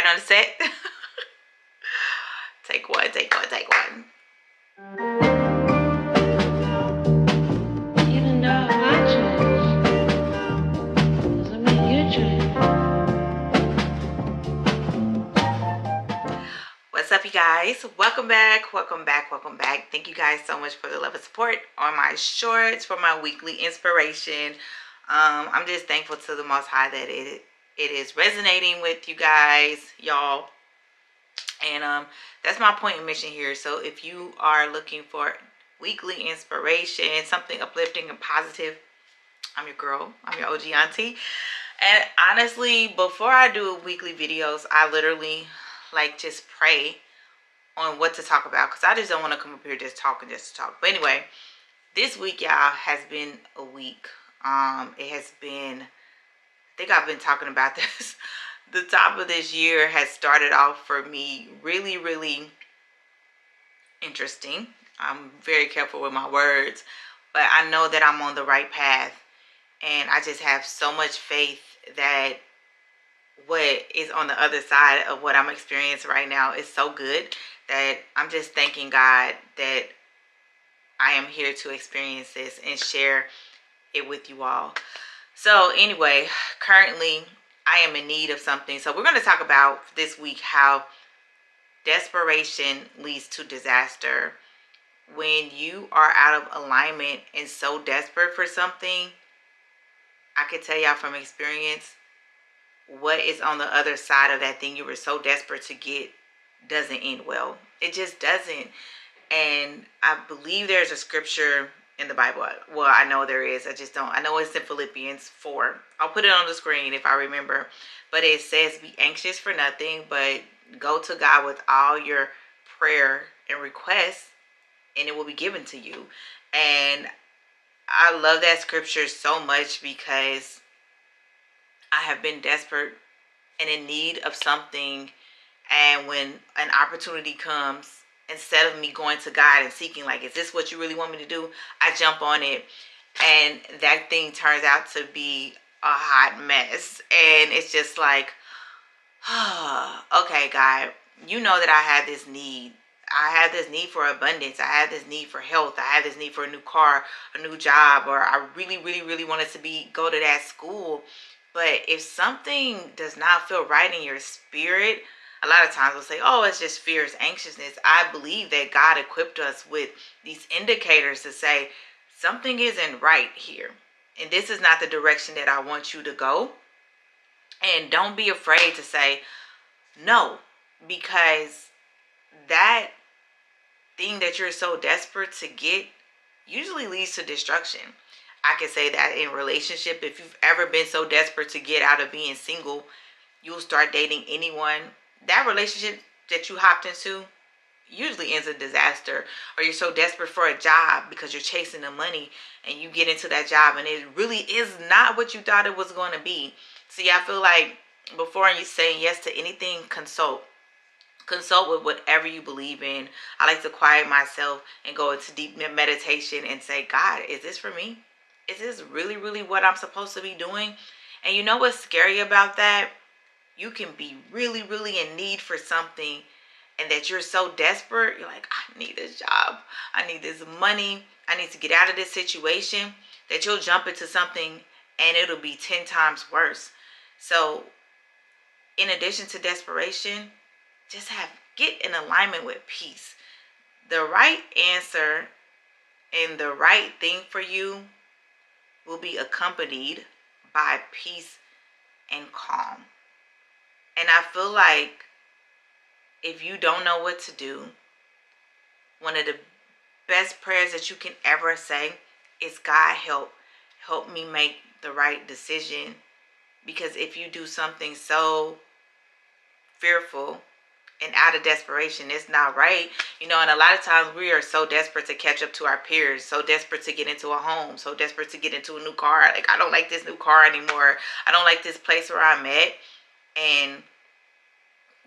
quiet on the set. Take one, take one, take one. Even though my choice doesn't mean your choice. What's up, you guys? Welcome back, welcome back, welcome back. Thank you guys so much for the love and support on my shorts, for my weekly inspiration. I'm just thankful to the Most High that it is resonating with you guys, y'all. And that's my point and mission here. So if you are looking for weekly inspiration, something uplifting and positive, I'm your girl. I'm your OG auntie. And honestly, before I do weekly videos, I literally just pray on what to talk about, because I just don't want to come up here just talking just to talk. But anyway, this week, y'all, has been a week. It has been, I think I've been talking about this. The top of this year has started off for me really, really interesting. I'm very careful with my words, but I know that I'm on the right path. And I just have so much faith that what is on the other side of what I'm experiencing right now is so good that I'm just thanking God that I am here to experience this and share it with you all. So anyway, currently I am in need of something. So we're going to talk about this week how desperation leads to disaster. When you are out of alignment and so desperate for something, I can tell y'all from experience, what is on the other side of that thing you were so desperate to get doesn't end well. It just doesn't. And I believe there's a scripture in the Bible. Well, I know there is. I know it's in Philippians 4. I'll put it on the screen if I remember. But it says, be anxious for nothing, but go to God with all your prayer and requests, and it will be given to you. And I love that scripture so much because I have been desperate and in need of something. And when an opportunity comes, instead of me going to God and seeking, like, is this what you really want me to do? I jump on it, and that thing turns out to be a hot mess. And it's just like, okay, God, you know that I have this need. I have this need for abundance. I have this need for health. I have this need for a new car, a new job, or I really, really, really wanted to go to that school. But if something does not feel right in your spirit, a lot of times we'll say, oh, it's just fear, it's anxiousness. I believe that God equipped us with these indicators to say something isn't right here. And this is not the direction that I want you to go. And don't be afraid to say no, because that thing that you're so desperate to get usually leads to destruction. I can say that in relationship, if you've ever been so desperate to get out of being single, you'll start dating anyone. That relationship that you hopped into usually ends in disaster. Or you're so desperate for a job because you're chasing the money, and you get into that job and it really is not what you thought it was going to be. See, I feel like before you saying yes to anything, consult with whatever you believe in. I like to quiet myself and go into deep meditation and say, God, is this for me? Is this really, really what I'm supposed to be doing? And you know what's scary about that? You can be really, really in need for something, and that you're so desperate. You're like, I need this job. I need this money. I need to get out of this situation, that you'll jump into something and it'll be 10 times worse. So in addition to desperation, just get in alignment with peace. The right answer and the right thing for you will be accompanied by peace and calm. And I feel like if you don't know what to do, one of the best prayers that you can ever say is, God, help me make the right decision. Because if you do something so fearful and out of desperation, it's not right. And a lot of times we are so desperate to catch up to our peers, so desperate to get into a home, so desperate to get into a new car. Like, I don't like this new car anymore. I don't like this place where I'm at. And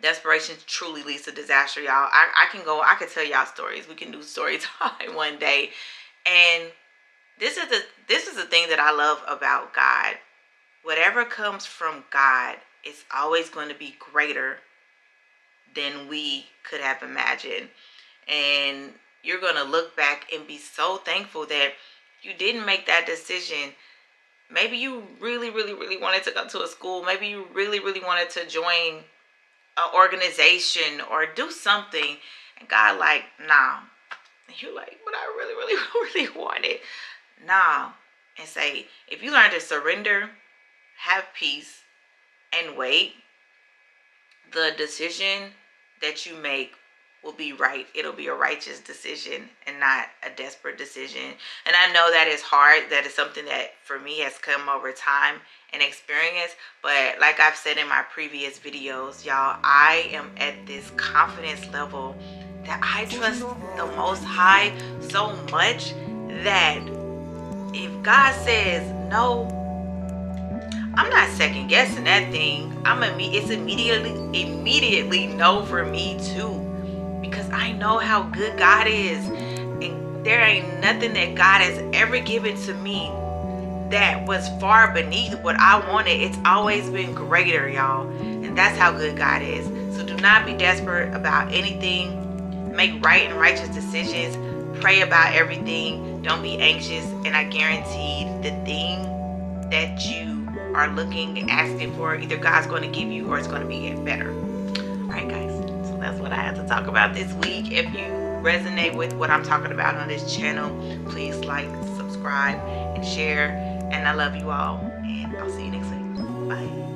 desperation truly leads to disaster, y'all. I can tell y'all stories. We can do story time one day. And this is the thing that I love about God. Whatever comes from God is always going to be greater than we could have imagined. And you're going to look back and be so thankful that you didn't make that decision. Maybe you really, really, really wanted to go to a school. Maybe you really, really wanted to join an organization or do something. And God like, nah. And you're like, but I really, really, really want it. Nah. And say, if you learn to surrender, have peace, and wait, the decision that you make will be right. It'll be a righteous decision and not a desperate decision. And I know that is hard. That is something that for me has come over time and experience. But like I've said in my previous videos, y'all, I am at this confidence level that I trust the Most High so much that if God says no, I'm not second guessing that thing. It's immediately no for me too, because I know how good God is, and there ain't nothing that God has ever given to me that was far beneath what I wanted. It's always been greater, y'all, and that's how good God is. So do not be desperate about anything. Make right and righteous decisions. Pray about everything. Don't be anxious, and I guarantee the thing that you are looking and asking for, either God's going to give you or it's going to be better. All right, guys. So that's what I had to talk about this week. If you resonate with what I'm talking about on this channel, please like, subscribe, and share. And I love you all. And I'll see you next week. Bye.